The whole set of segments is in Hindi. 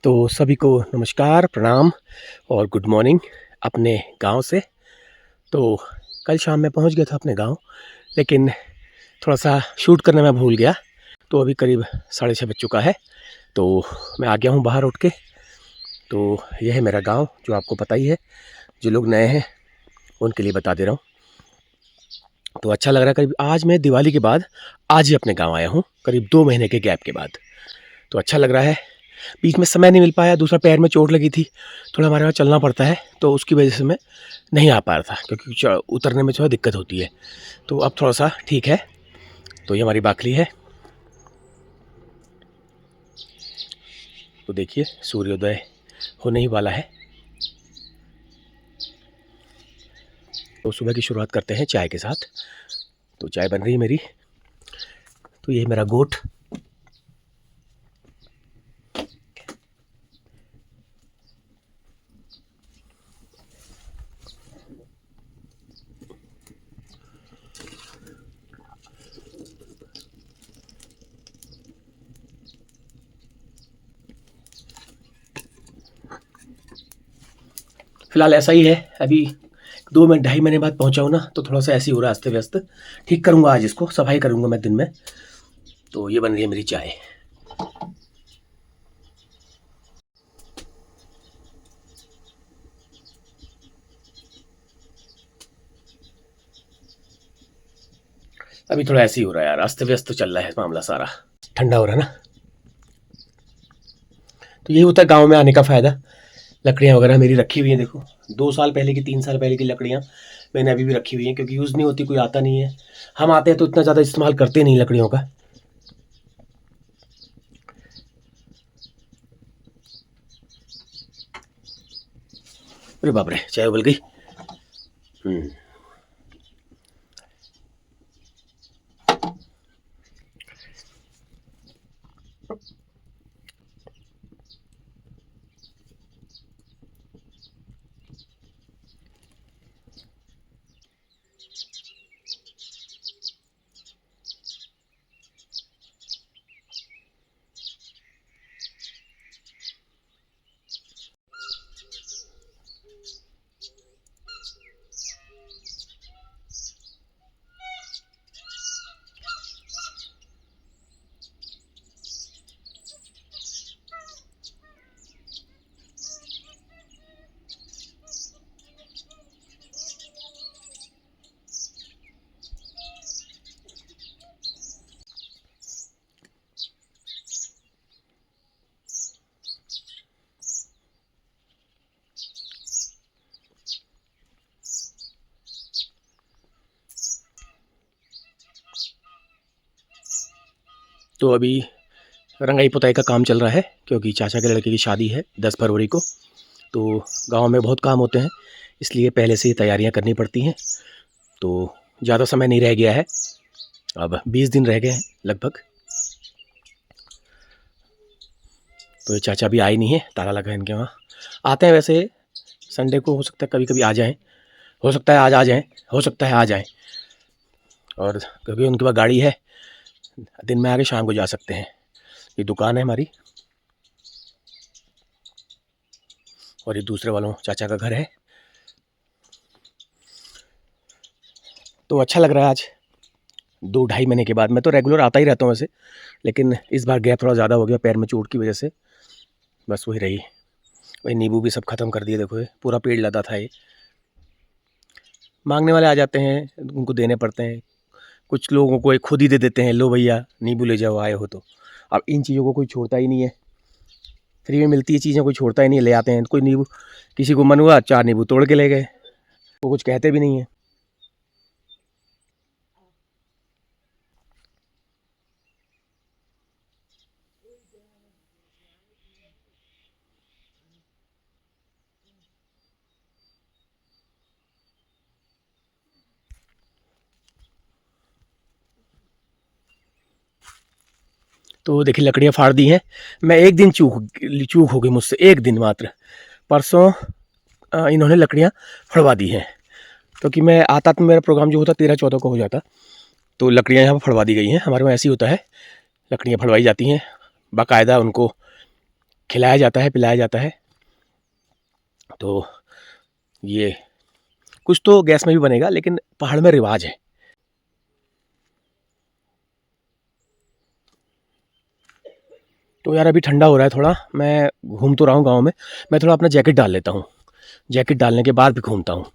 तो सभी को नमस्कार, प्रणाम और गुड मॉर्निंग अपने गाँव से। तो कल शाम मैं पहुँच गया था अपने गाँव, लेकिन थोड़ा-सा शूट करना मैं भूल गया। तो अभी करीब 6:30 बज चुका है, तो मैं आ गया हूँ बाहर उठ के। तो ये है मेरा गाँव, जो आपको पता ही है। जो लोग नए हैं, उनके लिए बता दे रहा हूँ। तो अच्छा लग रहा है, करीब आज मैं दिवाली के बाद आज ही अपने गाँव आया हूँ, करीब 2 महीने के गैप के बाद। तो अच्छा लग रहा है। बीच में समय नहीं मिल पाया, दूसरा पैर में चोट लगी थी, थोड़ा हमारे यहाँ चलना पड़ता है, तो उसकी वजह से मैं नहीं आ पा रहा था, क्योंकि उतरने में थोड़ा दिक्कत होती है। तो अब थोड़ा-सा ठीक है। तो ये हमारी बाखली है। तो देखिए सूर्योदय होने ही वाला है। तो सुबह की शुरुआत करते हैं चाय के साथ। तो चाय बन रही है मेरी। तो ये मेरा गोट। फिलहाल ऐसा ही है, अभी 2 में 2.5 महीने बाद पहुँचा हूँ ना, तो थोड़ा-सा ऐसे ही हो रहा है अस्त-व्यस्त। ठीक करूँगा आज इसको, सफाई करूँगा मैं दिन में। तो ये बन रही है मेरी चाय। अभी थोड़ा ऐसे ही हो रहा है यार, अस्त-व्यस्त तो चल रहा है मामला सारा। ठंडा हो रहा है ना? तो यही होता है गाँव में आने का फ़ायदा। लकड़ियाँ वगैरह मेरी रखी हुई हैं, देखो 2 साल पहले की, 3 साल पहले की लकड़ियाँ मैंने अभी भी रखी हुई हैं, क्योंकि यूज़ नहीं होती, कोई आता नहीं है। हम आते हैं तो इतना ज़्यादा इस्तेमाल करते नहीं लकड़ियों का। अरे बाप रे! चाय उबल गई। हुँ। तो अभी रंगाई-पुताई का काम चल रहा है, क्योंकि चाचा के लड़के की शादी है 10 फरवरी को। तो गाँव में बहुत काम होते हैं, इसलिए पहले से ही तैयारियाँ करनी पड़ती हैं। तो ज़्यादा समय नहीं रह गया है, अब 20 दिन रह गए हैं लगभग। तो ये चाचा अभी आए नहीं हैं, ताला लगा है इनके वहाँ। आते हैं वैसे संडे को, हो सकता है कभी-कभी आ जाएँ, हो सकता है आज आ जाएँ, हो सकता है आ जाएँ। और क्योंकि उनके पास गाड़ी है, दिन में आके शाम को जा सकते हैं। ये दुकान है हमारी, और ये दूसरे वालों चाचा का घर है। तो अच्छा लग रहा है आज 2 ढाई महीने के बाद। मैं तो रेगुलर आता ही रहता हूँ वैसे, लेकिन इस बार गैप थोड़ा ज़्यादा हो गया पैर में चोट की वजह से। बस वही रही। वही नींबू भी सब ख़त्म कर दिए, देखो ये पूरा पेड़ लदा था ये। मांगने वाले आ जाते हैं, उनको देने पड़ते हैं। कुछ लोगों को ये खुद ही दे देते हैं, लो भैया नींबू ले जाओ आए हो तो। अब इन चीज़ों को कोई छोड़ता ही नहीं है, फ्री में मिलती है चीज़ें, कोई छोड़ता ही नहीं है, ले आते हैं। कोई नींबू, किसी को मन हुआ 4 नींबू तोड़ के ले गए, वो कुछ कहते भी नहीं है। तो देखिए लकड़ियाँ फाड़ दी हैं। मैं एक दिन चूक हो गई मुझसे, एक दिन मात्र। परसों इन्होंने लकड़ियाँ फड़वा दी हैं, क्योंकि मैं आता तो मेरा प्रोग्राम जो होता 13-14 को हो जाता। तो लकड़ियाँ यहाँ पर फड़वा दी गई हैं। हमारे वहाँ ऐसे ही होता है, लकड़ियाँ फड़वाई जाती हैं बाकायदा, उनको खिलाया जाता है, पिलाया जाता है। तो ये कुछ तो गैस में भी बनेगा, लेकिन पहाड़ में रिवाज है। तो यार अभी ठंडा हो रहा है थोड़ा, मैं घूम तो रहा हूँ गाँव में। मैं थोड़ा अपना जैकेट डाल लेता हूँ, जैकेट डालने के बाद भी घूमता हूँ।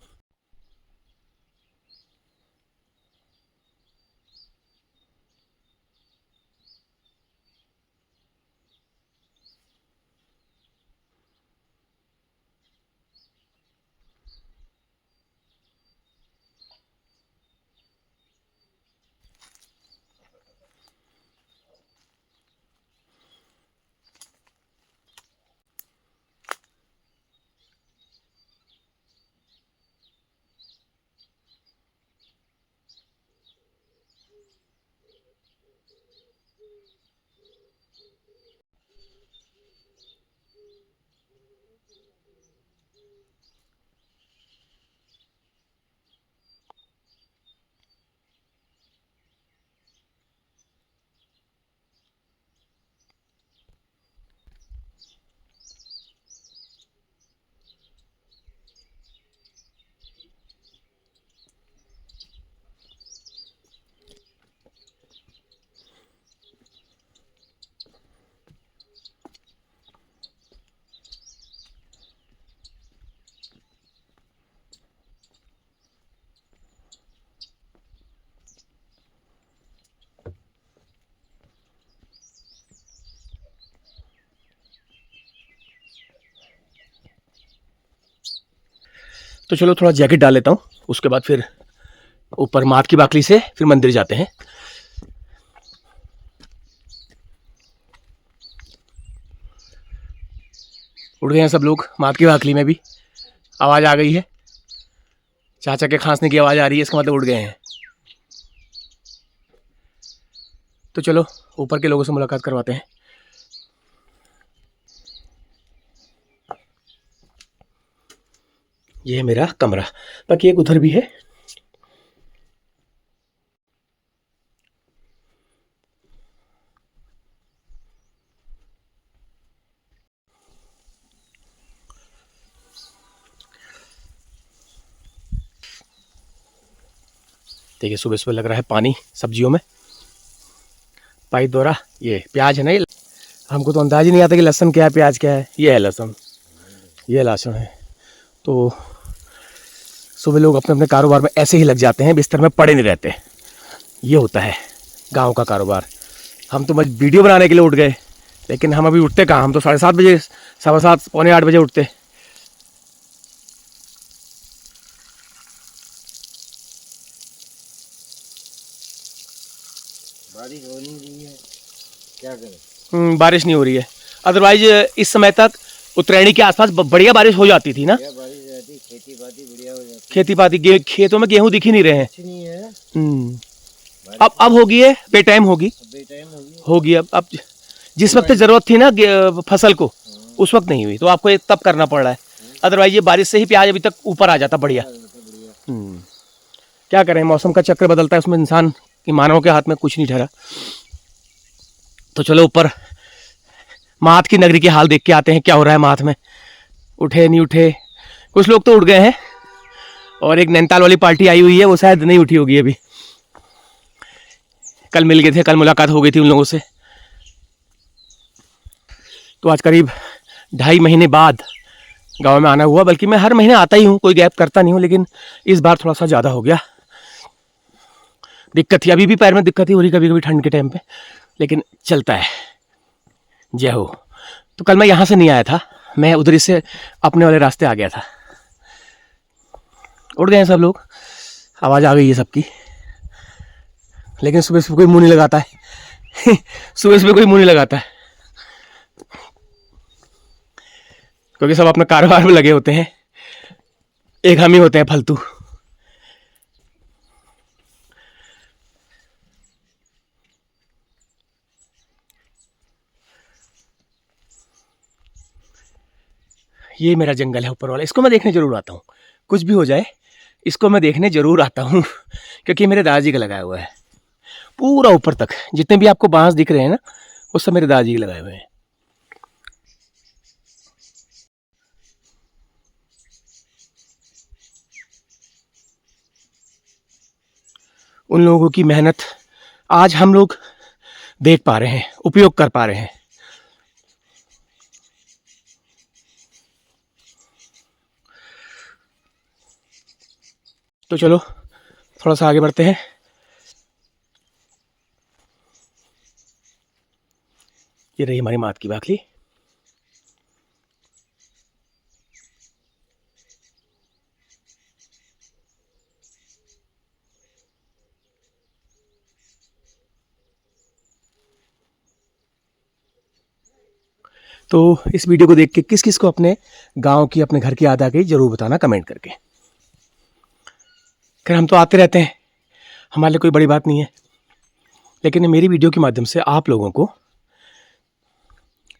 तो चलो थोड़ा जैकेट डाल लेता हूँ, उसके बाद फिर ऊपर मात की बाकली से फिर मंदिर जाते हैं। उड़ गए हैं सब लोग, मात की बाकली में भी आवाज़ आ गई है, चाचा के खांसने की आवाज़ आ रही है, इसका मतलब उड़ गए हैं। तो चलो ऊपर के लोगों से मुलाकात करवाते हैं। ये है मेरा कमरा, बाकी एक उधर भी है। देखिए सुबह सुबह लग रहा है पानी सब्जियों में, पाइप द्वारा। ये प्याज है ना, ये हमको तो अंदाज ही नहीं आता कि लहसुन क्या है, प्याज क्या है। ये है लहसुन, ये लहसुन है। तो सुबह लोग अपने अपने कारोबार में ऐसे ही लग जाते हैं, बिस्तर में पड़े नहीं रहते। ये होता है गांव का कारोबार। हम तो बस वीडियो बनाने के लिए उठ गए, लेकिन हम अभी उठते कहाँ, हम तो 7:30 बजे, 7:15, पौने 8 बजे उठते। बारिश हो नहीं रही है, क्या करें। बारिश नहीं हो रही है, अदरवाइज इस समय तक उत्तरायणी के आसपास बढ़िया बारिश हो जाती थी ना। बारिश रहती, खेती बाड़ी बढ़िया हो जाती। खेती बाड़ी खेतों में गेहूं दिख ही नहीं रहे हैं। कुछ नहीं है। अब होगी, है बेटाइम होगी, बेटाइम होगी। अब जिस वक्त जरूरत थी ना फसल को, उस वक्त नहीं हुई, तो आपको ये तब करना पड़ रहा है। अदरवाइज ये बारिश से ही प्याज अभी तक ऊपर आ जाता बढ़िया। क्या करें, मौसम का चक्र बदलता है, उसमें इंसान की, मानव के हाथ में कुछ नहीं ठहरा। तो चलो ऊपर मात की नगरी के हाल देख के आते हैं, क्या हो रहा है मात में। उठे नहीं उठे, कुछ लोग तो उठ गए हैं, और एक नैनीताल वाली पार्टी आई हुई है, वो शायद नहीं उठी होगी अभी। कल मिल गए थे, कल मुलाकात हो गई थी उन लोगों से। तो आज करीब 2.5 महीने बाद गांव में आना हुआ, बल्कि मैं हर महीने आता ही हूँ, कोई गैप करता नहीं हूँ, लेकिन इस बार थोड़ा सा ज़्यादा हो गया। दिक्कत थी, अभी भी पैर में दिक्कत ही हो रही कभी कभी ठंड के टाइम पे, लेकिन चलता है। जय हो। तो कल मैं यहाँ से नहीं आया था, मैं उधर से अपने वाले रास्ते आ गया था। उड़ गए हैं सब लोग, आवाज़ आ गई है सबकी, लेकिन सुबह सुबह कोई मुंह नहीं लगाता है सुबह सुबह कोई मुंह नहीं लगाता है, क्योंकि सब अपने कारोबार में लगे होते हैं, एक हम ही होते हैं फालतू। ये मेरा जंगल है ऊपर वाला, इसको मैं देखने जरूर आता हूँ, कुछ भी हो जाए इसको मैं देखने जरूर आता हूँ क्योंकि मेरे दादाजी का लगाया हुआ है पूरा ऊपर तक। जितने भी आपको बांस दिख रहे हैं ना, वो सब मेरे दादाजी के लगाए हुए हैं। उन लोगों की मेहनत आज हम लोग देख पा रहे हैं, उपयोग कर पा रहे हैं। तो चलो थोड़ा सा आगे बढ़ते हैं। ये रही हमारी मात की बाखली। तो इस वीडियो को देख के किस किस को अपने गांव की, अपने घर की याद आ गई, जरूर बताना कमेंट करके। खैर हम तो आते रहते हैं, हमारे लिए कोई बड़ी बात नहीं है, लेकिन मेरी वीडियो के माध्यम से आप लोगों को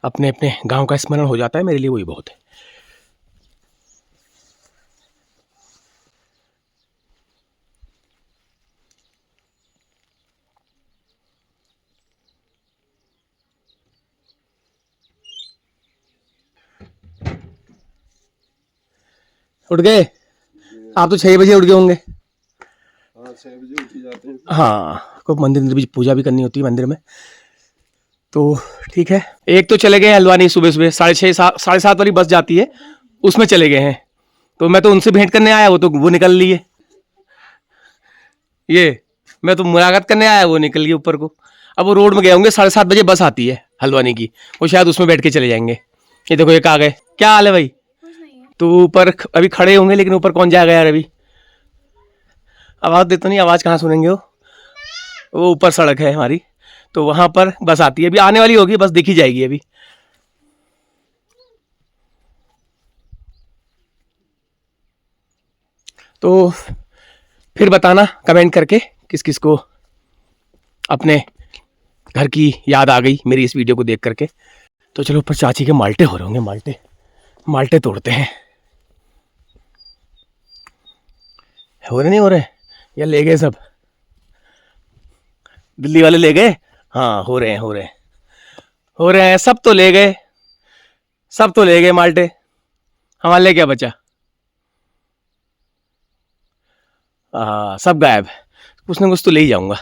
अपने अपने गांव का स्मरण हो जाता है, मेरे लिए वही बहुत है। उठ गए आप? तो 6 बजे उठ गए होंगे। हाँ 6 बजे उठ जाते हैं। हाँ, को मंदिर में भी पूजा भी करनी होती है मंदिर में, तो ठीक है। एक तो चले गए हल्द्वानी सुबह सुबह 6:30 7:30 वाली बस जाती है, उसमें चले गए हैं। तो मैं तो उनसे भेंट करने आया, वो निकल लिए। ये मैं तो मुलाकात करने आया, वो निकल गए ऊपर को। अब वो रोड में गए होंगे, 7:30 बजे बस आती है हल्द्वानी की, वो शायद उसमें बैठ के चले जाएंगे। ये देखो एक आ गए। क्या हाल है भाई? तो ऊपर अभी खड़े होंगे, लेकिन ऊपर कौन जाएगा यार अभी? आवाज़ देते नहीं, आवाज़ कहाँ सुनेंगे वो ऊपर सड़क है हमारी, तो वहाँ पर बस आती है, अभी आने वाली होगी, बस दिखी जाएगी अभी। तो फिर बताना कमेंट करके किस किस को अपने घर की याद आ गई मेरी इस वीडियो को देख करके। तो चलो ऊपर चाची के माल्टे हो रहे होंगे, माल्टे माल्टे तोड़ते हैं। हो रहे नहीं हो रहे? या ले गए सब? दिल्ली वाले ले गए? हाँ हो रहे हैं, हो रहे हैं, हो रहे हैं, सब तो ले गए, सब तो ले गए माल्टे, हमारे लिए क्या बचा? सब गायब। कुछ ना कुछ तो ले ही जाऊंगा।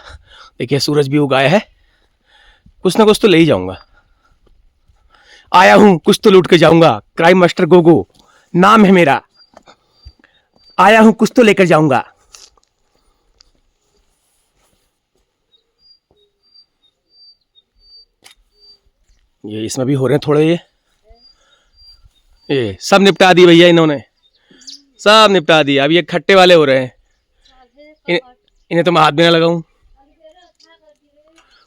देखिए सूरज भी उगाया है, कुछ ना कुछ तो ले ही जाऊंगा। आया हूं, कुछ तो लूट के जाऊंगा। क्राइम मास्टर गोगो नाम है मेरा। आया हूं, कुछ तो लेकर जाऊंगा। ये इसमें भी हो रहे हैं थोड़े, ये सब निपटा दी भैया इन्होंने, सब निपटा दिया। अब ये खट्टे वाले हो रहे हैं, इन्हें तो मैं हाथ भी ना लगाऊं।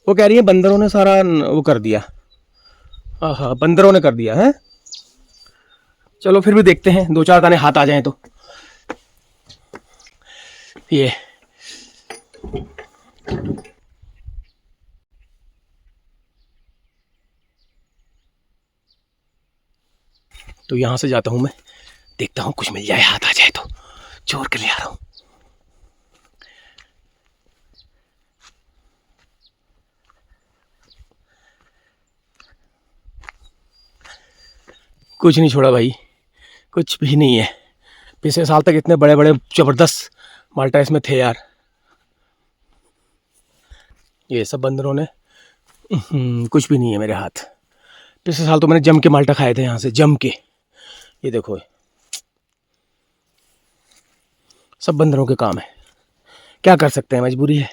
वो कह रही है बंदरों ने सारा वो कर दिया। हाँ बंदरों ने कर दिया है। चलो फिर भी देखते हैं, 2-4 दाने हाथ आ जाएं तो। ये तो यहां से जाता हूं मैं, देखता हूं कुछ मिल जाए, हाथ आ जाए तो चोर के ले आ रहा हूं। कुछ नहीं छोड़ा भाई, कुछ भी नहीं है। पिछले साल तक इतने बड़े बड़े जबरदस्त माल्टा इसमें थे यार। ये सब बंदरों ने कुछ भी नहीं है मेरे हाथ। पिछले साल तो मैंने जम के माल्टा खाए थे यहाँ से, जम के। ये देखो सब बंदरों के काम है, क्या कर सकते हैं, मजबूरी है।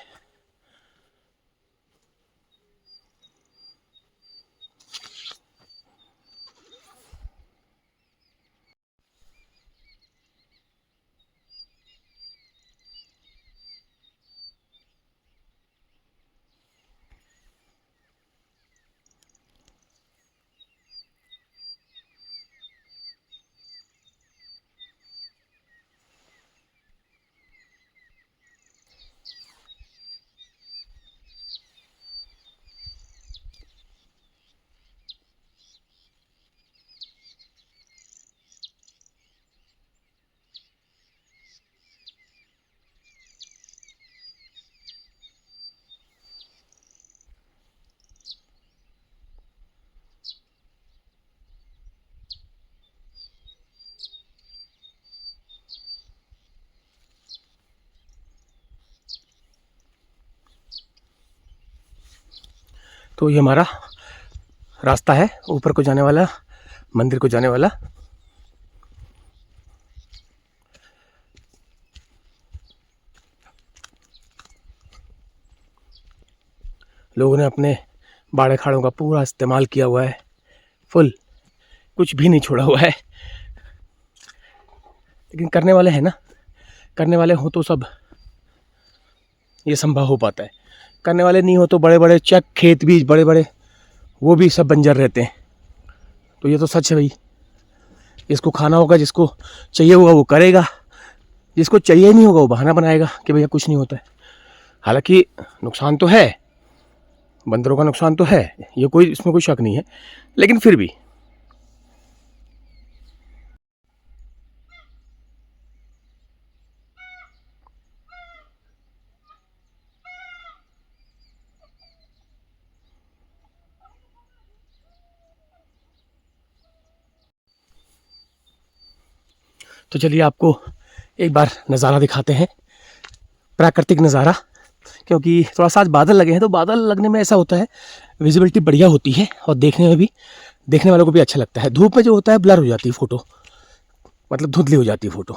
तो ये हमारा रास्ता है ऊपर को जाने वाला, मंदिर को जाने वाला। लोगों ने अपने बाड़े खाड़ों का पूरा इस्तेमाल किया हुआ है, फुल, कुछ भी नहीं छोड़ा हुआ है। लेकिन करने वाले हैं ना, करने वाले हो तो सब ये संभव हो पाता है। करने वाले नहीं हो तो बड़े बड़े चेक खेत भी बड़े बड़े वो भी सब बंजर रहते हैं। तो ये तो सच है भाई, इसको खाना होगा, जिसको चाहिए होगा वो करेगा, जिसको चाहिए नहीं होगा वो बहाना बनाएगा कि भैया कुछ नहीं होता है। हालांकि नुकसान तो है, बंदरों का नुकसान तो है, ये कोई, इसमें कोई शक नहीं है, लेकिन फिर भी तो चलिए आपको एक बार नज़ारा दिखाते हैं, प्राकृतिक नज़ारा। क्योंकि थोड़ा सा आज बादल लगे हैं, तो बादल लगने में ऐसा होता है विजिबिलिटी बढ़िया होती है और देखने में भी, देखने वालों को भी अच्छा लगता है। धूप में जो होता है ब्लर हो जाती है फ़ोटो, मतलब धुंधली हो जाती है फ़ोटो।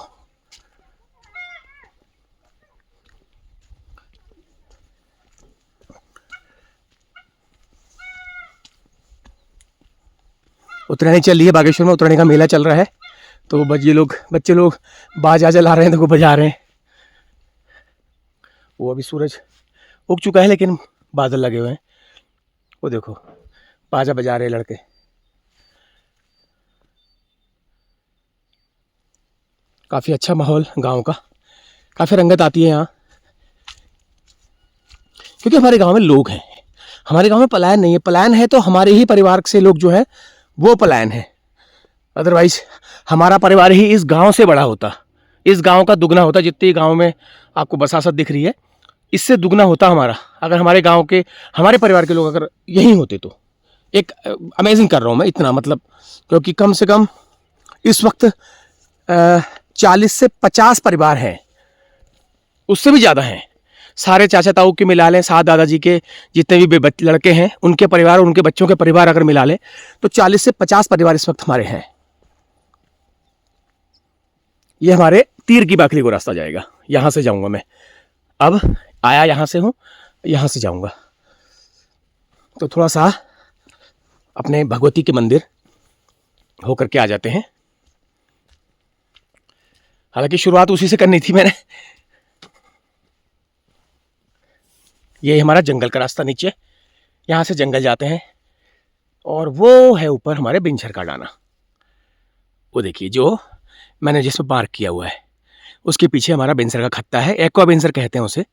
उत्तरायणी चल रही है बागेश्वर में, उत्तरायणी का मेला चल रहा है। तो बच्चे लोग बाजा जला रहे हैं, देखो बजा रहे हैं। वो अभी सूरज उग चुका है लेकिन बादल लगे हुए हैं। वो देखो बाजा बजा रहे लड़के। काफ़ी अच्छा माहौल गांव का, काफ़ी रंगत आती है यहाँ, क्योंकि हमारे गांव में लोग हैं। हमारे गांव में पलायन नहीं है, पलायन है तो हमारे ही परिवार से लोग जो है वो पलायन है। अदरवाइज हमारा परिवार ही इस गांव से बड़ा होता, इस गांव का दुगना होता। जितनी गांव में आपको बसासत दिख रही है, इससे दुगना होता हमारा, अगर हमारे गांव के, हमारे परिवार के लोग अगर यहीं होते तो। एक अमेजिंग कर रहा हूँ मैं इतना, मतलब क्योंकि कम से कम इस वक्त 40 से 50 परिवार हैं, उससे भी ज़्यादा हैं। सारे चाचा ताऊ के मिला लें, सात दादाजी के जितने भी लड़के हैं उनके परिवार और उनके बच्चों के परिवार अगर मिला लें तो 40 से 50 परिवार इस वक्त हमारे हैं। ये हमारे तीर की बाखली को रास्ता जाएगा, यहाँ से जाऊँगा मैं। अब आया यहाँ से हूँ, यहाँ से जाऊँगा। तो थोड़ा सा अपने भगवती के मंदिर होकर के आ जाते हैं। हालांकि शुरुआत उसी से करनी थी मैंने। ये हमारा जंगल का रास्ता नीचे, यहाँ से जंगल जाते हैं और वो है ऊपर हमारे बिंझर का डाना। वो देखिए जो मैंने जिसमें मार्क किया हुआ है, उसके पीछे हमारा बिंसर का खत्ता है, एक्वा बिंसर कहते हैं उसे।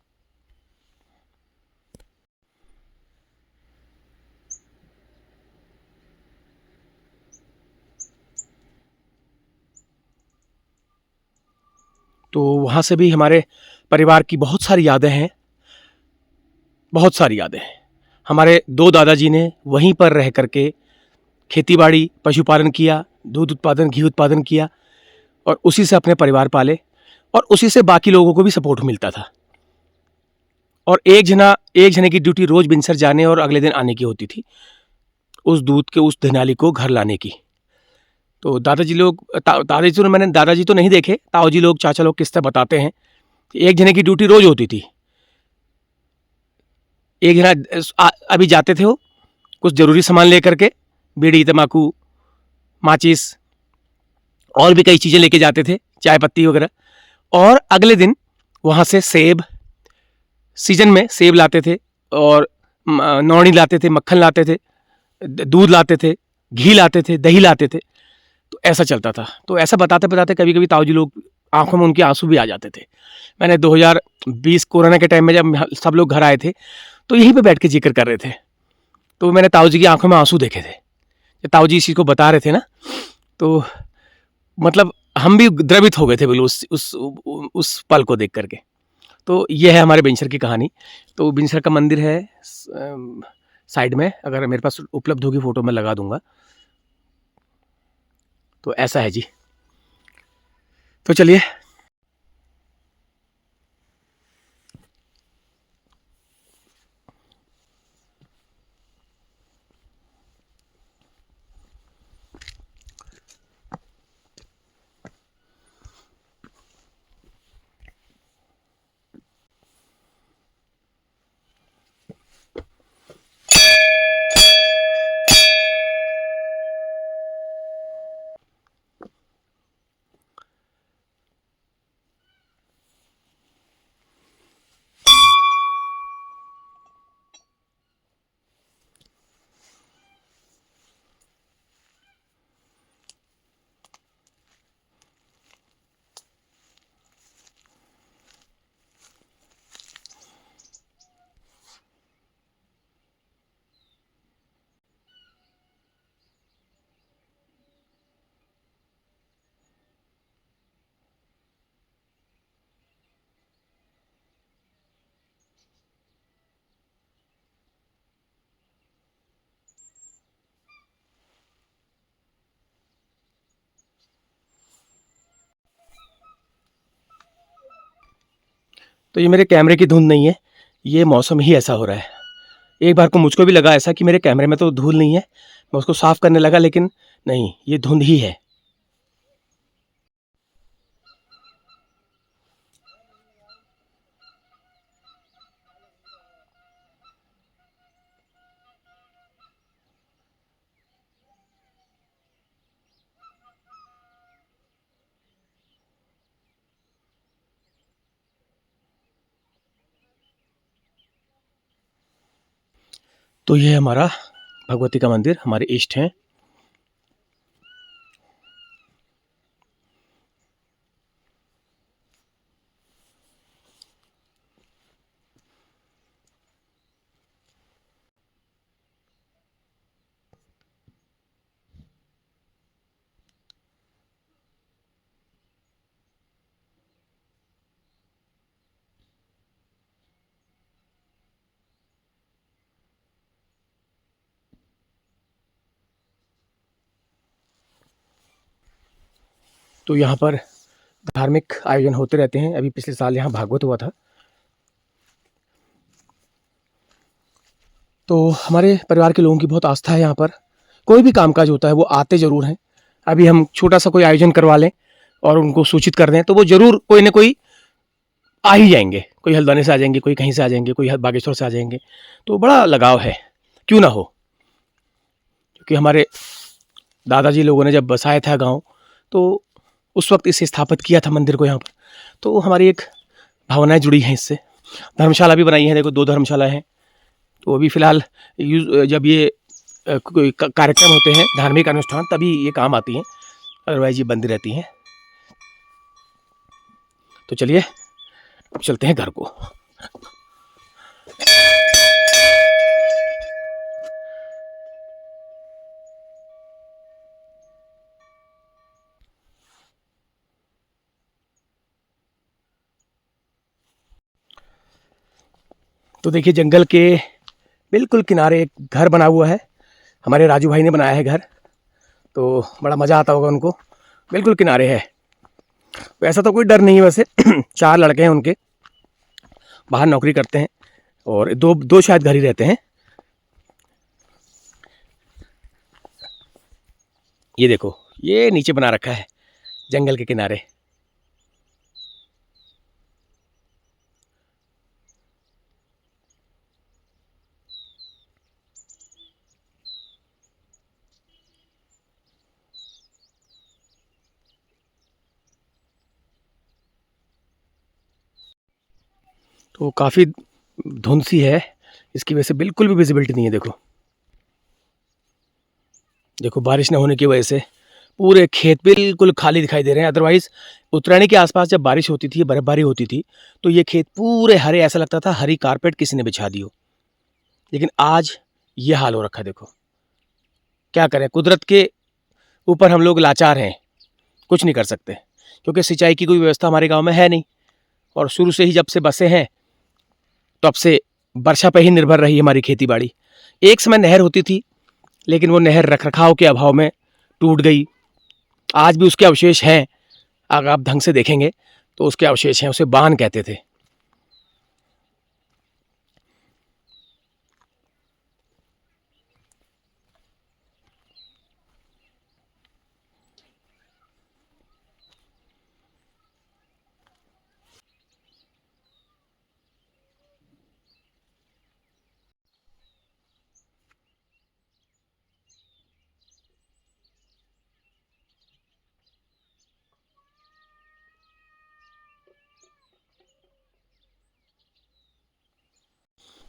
तो वहाँ से भी हमारे परिवार की बहुत सारी यादें हैं, बहुत सारी यादें हैं। हमारे दो दादाजी ने वहीं पर रह करके खेतीबाड़ी, पशुपालन किया, दूध उत्पादन, घी उत्पादन किया और उसी से अपने परिवार पाले और उसी से बाकी लोगों को भी सपोर्ट मिलता था। और एक जने की ड्यूटी रोज बिनसर जाने और अगले दिन आने की होती थी, उस दूध के उस धनाली को घर लाने की। तो दादाजी लोग, मैंने दादाजी तो नहीं देखे, ताऊ जी लोग, चाचा लोग किस्सा बताते हैं कि एक जने की ड्यूटी रोज होती थी। एक जना अभी जाते थे वो कुछ ज़रूरी सामान लेकर के, बीड़ी, तम्बाकू, माचिस और भी कई चीज़ें लेके जाते थे, चाय पत्ती वगैरह। और अगले दिन वहाँ से सेब, सीजन में सेब लाते थे और नौनी लाते थे, मक्खन लाते थे, दूध लाते थे, घी लाते थे, दही लाते थे। तो ऐसा चलता था। तो ऐसा बताते बताते कभी कभी ताऊ जी लोग आंखों में उनके आंसू भी आ जाते थे। मैंने 2020 कोरोना के टाइम में जब सब लोग घर आए थे तो यहीं पे बैठ के जिक्र कर रहे थे, तो मैंने ताऊ जी की आंखों में आंसू देखे थे। ताऊ जी इसी को बता रहे थे ना, तो मतलब हम भी द्रवित हो गए थे बिल्कुल उस पल को देख करके। तो ये है हमारे बिंसर की कहानी। तो बिंसर का मंदिर है साइड में, अगर मेरे पास उपलब्ध होगी फ़ोटो मैं लगा दूंगा। तो ऐसा है जी। तो चलिए तो ये मेरे कैमरे की धुंध नहीं है, ये मौसम ही ऐसा हो रहा है। एक बार को मुझको भी लगा ऐसा कि मेरे कैमरे में तो धूल नहीं है, मैं उसको साफ़ करने लगा, लेकिन नहीं, ये धुंध ही है। तो ये हमारा भगवती का मंदिर, हमारे इष्ट हैं। तो यहाँ पर धार्मिक आयोजन होते रहते हैं। अभी पिछले साल यहाँ भागवत हुआ था। तो हमारे परिवार के लोगों की बहुत आस्था है यहाँ पर। कोई भी कामकाज होता है वो आते ज़रूर हैं। अभी हम छोटा सा कोई आयोजन करवा लें और उनको सूचित कर दें तो वो ज़रूर कोई ना कोई आ ही जाएंगे। कोई हल्द्वानी से आ जाएंगे, कोई कहीं से आ जाएंगे, कोई बागेश्वर से आ जाएंगे। तो बड़ा लगाव है, क्यों ना हो। क्योंकि हमारे दादाजी लोगों ने जब बसाया था गांव, तो उस वक्त इसे स्थापित किया था मंदिर को यहाँ पर। तो हमारी एक भावनाएं जुड़ी हैं इससे। धर्मशाला भी बनाई है, देखो 2 धर्मशाला हैं। तो अभी फ़िलहाल जब ये कोई कार्यक्रम होते हैं, धार्मिक अनुष्ठान, तभी ये काम आती हैं, अदरवाइज़ ये बंद रहती हैं। तो चलिए अब चलते हैं घर को। तो देखिए जंगल के बिल्कुल किनारे एक घर बना हुआ है। हमारे राजू भाई ने बनाया है घर, तो बड़ा मज़ा आता होगा उनको। बिल्कुल किनारे है। वैसा तो कोई डर नहीं है वैसे। 4 लड़के हैं उनके, बाहर नौकरी करते हैं, और दो दो शायद घर ही रहते हैं। ये देखो, ये नीचे बना रखा है जंगल के किनारे। तो काफ़ी धुंध सी है, इसकी वजह से बिल्कुल भी विजिबिलिटी नहीं है। देखो देखो, बारिश न होने की वजह से पूरे खेत बिल्कुल खाली दिखाई दे रहे हैं। अदरवाइज़ उत्तरायणी के आसपास जब बारिश होती थी, बर्फबारी होती थी, तो ये खेत पूरे हरे, ऐसा लगता था हरी कारपेट किसी ने बिछा दी हो। लेकिन आज ये हाल हो रखा है। देखो क्या करें, कुदरत के ऊपर हम लोग लाचार हैं, कुछ नहीं कर सकते। क्योंकि सिंचाई की कोई व्यवस्था हमारे गांव में है नहीं, और शुरू से ही जब से बसे हैं तब से वर्षा पे ही निर्भर रही हमारी खेती बाड़ी। एक समय नहर होती थी, लेकिन वो नहर रखरखाव के अभाव में टूट गई। आज भी उसके अवशेष हैं, अगर आप ढंग से देखेंगे तो उसके अवशेष हैं। उसे बान कहते थे।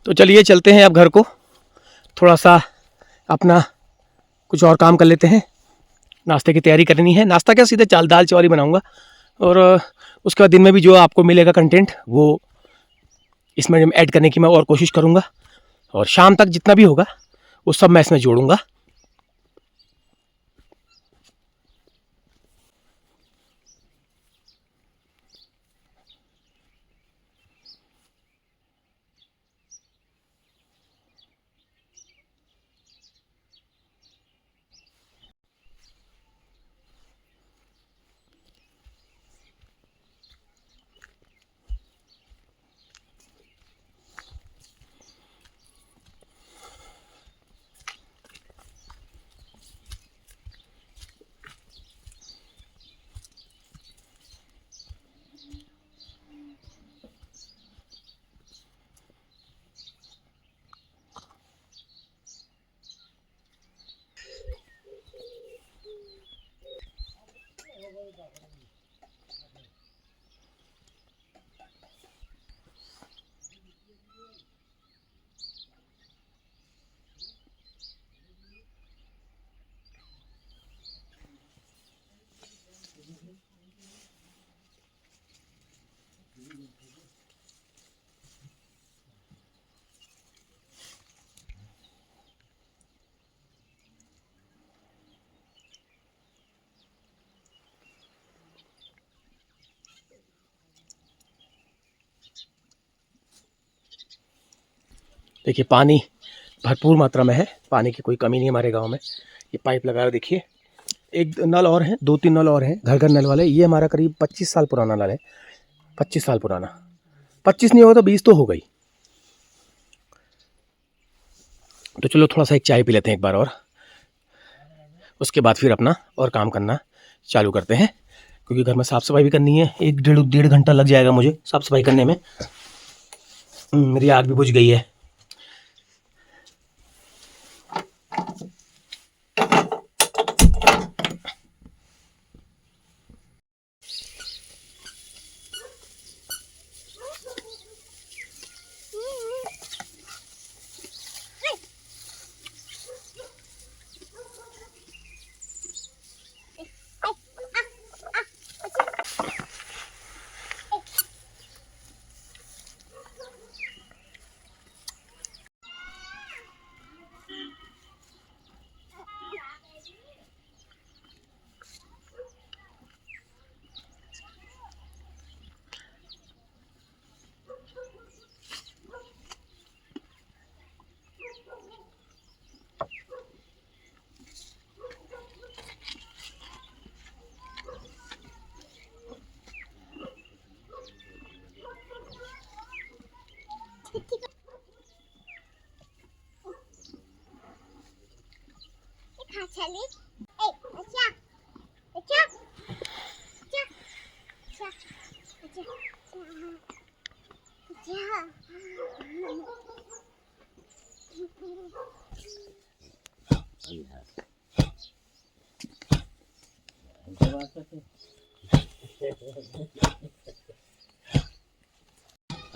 तो चलिए चलते हैं अब घर को। थोड़ा सा अपना कुछ और काम कर लेते हैं। नाश्ते की तैयारी करनी है। नाश्ता क्या, सीधे दाल चावल ही बनाऊंगा। और उसके बाद दिन में भी जो आपको मिलेगा कंटेंट, वो इसमें ऐड करने की मैं और कोशिश करूँगा। और शाम तक जितना भी होगा वो सब मैं इसमें जोड़ूंगा। देखिए पानी भरपूर मात्रा में है, पानी की कोई कमी नहीं हमारे गांव में। ये पाइप लगा हुआ देखिए, एक नल और हैं, 2-3 नल और हैं, घर घर नल वाले। ये हमारा करीब 25 साल पुराना नल है, 25 साल पुराना, 25 नहीं होगा तो 20 तो हो गई। तो चलो थोड़ा सा एक चाय पी लेते हैं एक बार और, उसके बाद फिर अपना और काम करना चालू करते हैं, क्योंकि घर में साफ़ सफाई भी करनी है। 1-1.5 घंटा लग जाएगा मुझे साफ़ सफाई करने में। मेरी आग भी बुझ गई है।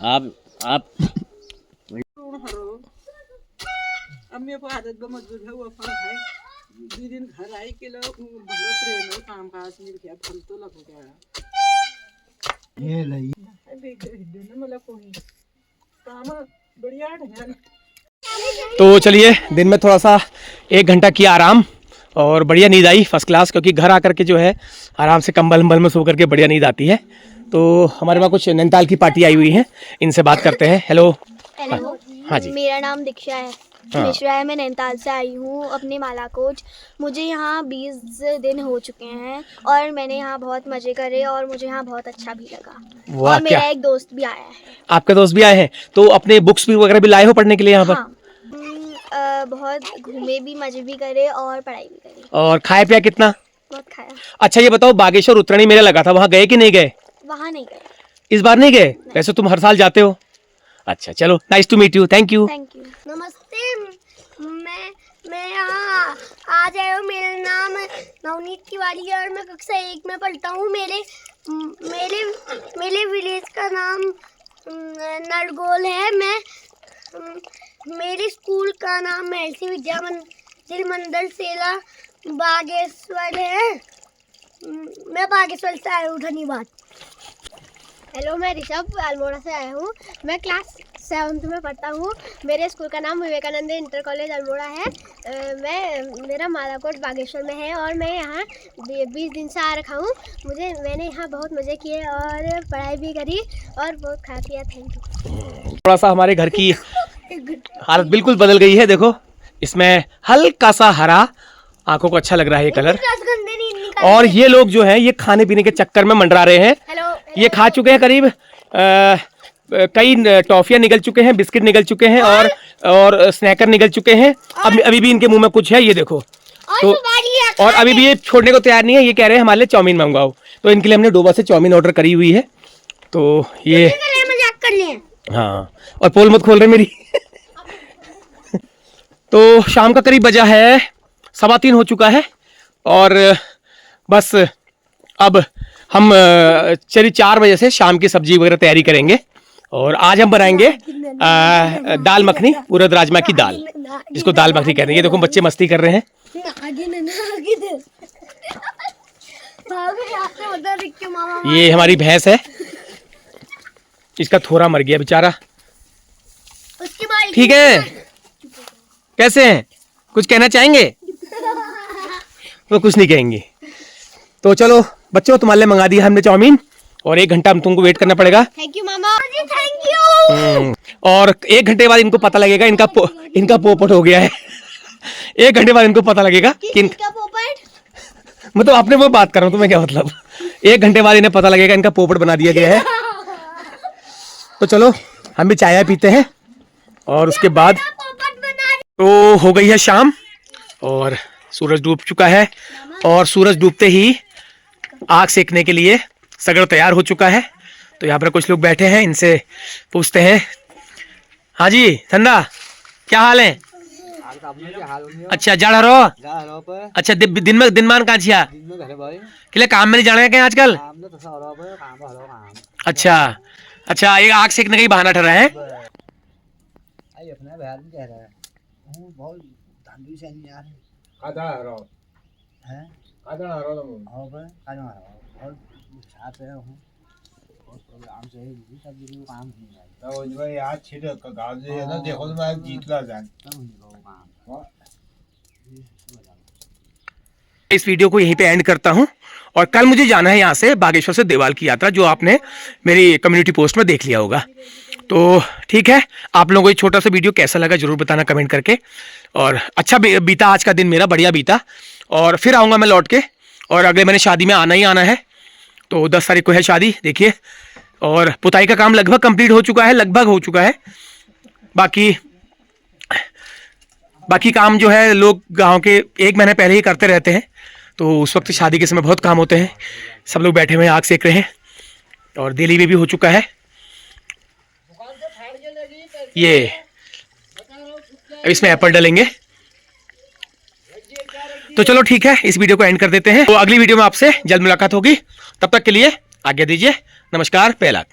आप अब मेरे को आदत बा मजबूर है वो फल है 2 दिन घर आई के लोग भलो प्रेम है काम काज मिल गया फल तो लग गया ये लई देने मतलब कोई काम बढ़िया है। तो चलिए दिन में थोड़ा सा 1 घंटा किया आराम और बढ़िया नींद आई फर्स्ट क्लास, क्योंकि घर आकर के जो है आराम से कंबल अंबल में सो करके बढ़िया नींद आती है। तो हमारे पास कुछ नैनीताल की पार्टी आई हुई है, इनसे बात करते हैं। हेलो। हेलो। हाँ जी। मेरा नाम दीक्षा है, मिश्रा है। मैं नैनीताल से आई हूँ अपने मालाकोट। मुझे यहाँ 20 दिन हो चुके हैं और मैंने यहाँ बहुत मज़े करे और मुझे यहाँ बहुत अच्छा भी लगा। और मेरा एक दोस्त भी आया है। आपके दोस्त भी आए हैं? तो अपने बुक्स भी वगैरह भी लाए हो पढ़ने के लिए यहाँ पर? हाँ। बहुत घूमे भी, मज़े भी करे और पढ़ाई भी करी। और खाया पिया कितना? बहुत खाया। अच्छा ये बताओ, बागेश्वर उत्तरायणी मेला लगा था, वहाँ गए कि नहीं गए? वहाँ नहीं गए। इस बार नहीं गए? वैसे तुम हर साल जाते हो। अच्छा चलो, nice to meet you, thank you. Thank you. नमस्ते, मैं यहाँ आज आया हूँ। मेरा नाम नवनीत तिवारी है और मैं कक्षा 1 में पढ़ता हूँ। मेरे विलेज का नाम नरगोल है। मेरे स्कूल का नाम महर्षि विद्या मंदिर मंडल सेला बागेश्वर है। मैं बागेश्वर से आया हूँ, धन्यवाद। हेलो, मैं ऋषभ अल्मोड़ा से आया हूँ। मैं क्लास 7th में पढ़ता हूँ। मेरे स्कूल का नाम विवेकानंद इंटर कॉलेज अल्मोड़ा है। मेरा मालाकोट बागेश्वर में है और मैं यहाँ 20 दिन से आ रखा हूँ। मैंने यहाँ बहुत मज़े किए और पढ़ाई भी करी और बहुत खा पिया। Thank you. थोड़ा सा हमारे घर की हालत बिल्कुल बदल गई है, देखो इसमें हल्का सा हरा, आंखों को अच्छा लग रहा है ये कलर। और ये लोग जो हैं ये खाने पीने के चक्कर में मंडरा रहे हैं। ये खा चुके हैं करीब कई टॉफियां निकल चुके हैं, बिस्किट निकल चुके हैं और स्नैकर निकल चुके हैं। अभी भी इनके मुंह में कुछ है, ये देखो। तो और अभी भी ये छोड़ने को तैयार नहीं है। ये कह रहे हैं हमारे लिए चाउमीन मंगवाओ, तो इनके लिए हमने डोबा से चाउमीन ऑर्डर करी हुई है। तो ये मजाक कर लिए। हाँ, और पोल मत खोल रहे मेरी। तो शाम का करीब बजा है 3:15 हो चुका है और बस अब हम चलिए 4 बजे से शाम की सब्जी वगैरह तैयारी करेंगे। और आज हम बनाएंगे दाल मखनी, उड़द राजमा की दाल, जिसको दाल मखनी कहते हैं। ये देखो बच्चे मस्ती कर रहे हैं। ये हमारी भैंस है, इसका थोड़ा मर गया बेचारा। ठीक है, कैसे हैं? कुछ कहना चाहेंगे? वो कुछ नहीं कहेंगे। तो चलो बच्चों, तुम्हारे लिए मंगा दिया हमने चाउमीन और 1 घंटा तुमको वेट करना पड़ेगा। थैंक यू मामा जी, थैंक यू। और 1 घंटे बाद इनको पता लगेगा इनका पोपट हो गया है। 1 घंटे बाद इनको पता लगेगा कि किसका पोपट? मतलब अपने वो बात कर रहा हूँ, तुम्हें क्या मतलब। 1 घंटे बाद इन्हें पता लगेगा इनका पोपट बना दिया गया है। तो चलो हम भी चाय पीते हैं और उसके बाद तो हो गई है शाम और सूरज डूब चुका है। और सूरज डूबते ही आग सेकने के लिए सगड़ तैयार हो चुका है। तो यहाँ पर कुछ लोग बैठे हैं, इनसे पूछते हैं। हाँ जी ठंडा, क्या हाल है? अच्छा जड़ रो। अच्छा दिन मान कहाँ छिया किले काम में नहीं जाने कहीं आजकल? अच्छा ये आग सेकने का ही बहाना ठहरा है। इस वीडियो को यहीं पे एंड करता हूं और कल मुझे जाना है यहाँ से बागेश्वर से देवाल की यात्रा, जो आपने मेरी कम्युनिटी पोस्ट में देख लिया होगा। तो ठीक है, आप लोगों को ये छोटा सा वीडियो कैसा लगा जरूर बताना कमेंट करके। और अच्छा बीता आज का दिन मेरा, बढ़िया बीता। और फिर आऊँगा मैं लौट के, और अगले महीने शादी में आना ही आना है। तो 10 तारीख को है शादी, देखिए। और पुताई का काम लगभग कंप्लीट हो चुका है, लगभग हो चुका है। बाकी काम जो है लोग गांव के 1 महीने पहले ही करते रहते हैं। तो उस वक्त शादी के समय बहुत काम होते हैं। सब लोग बैठे हुए हैं, आग सेक रहे हैं। और दिल्ली में भी हो चुका है ये, इसमें एप्पल डालेंगे। तो चलो ठीक है, इस वीडियो को एंड कर देते हैं। तो अगली वीडियो में आपसे जल्द मुलाकात होगी। तब तक के लिए आज्ञा दीजिए। नमस्कार। पहला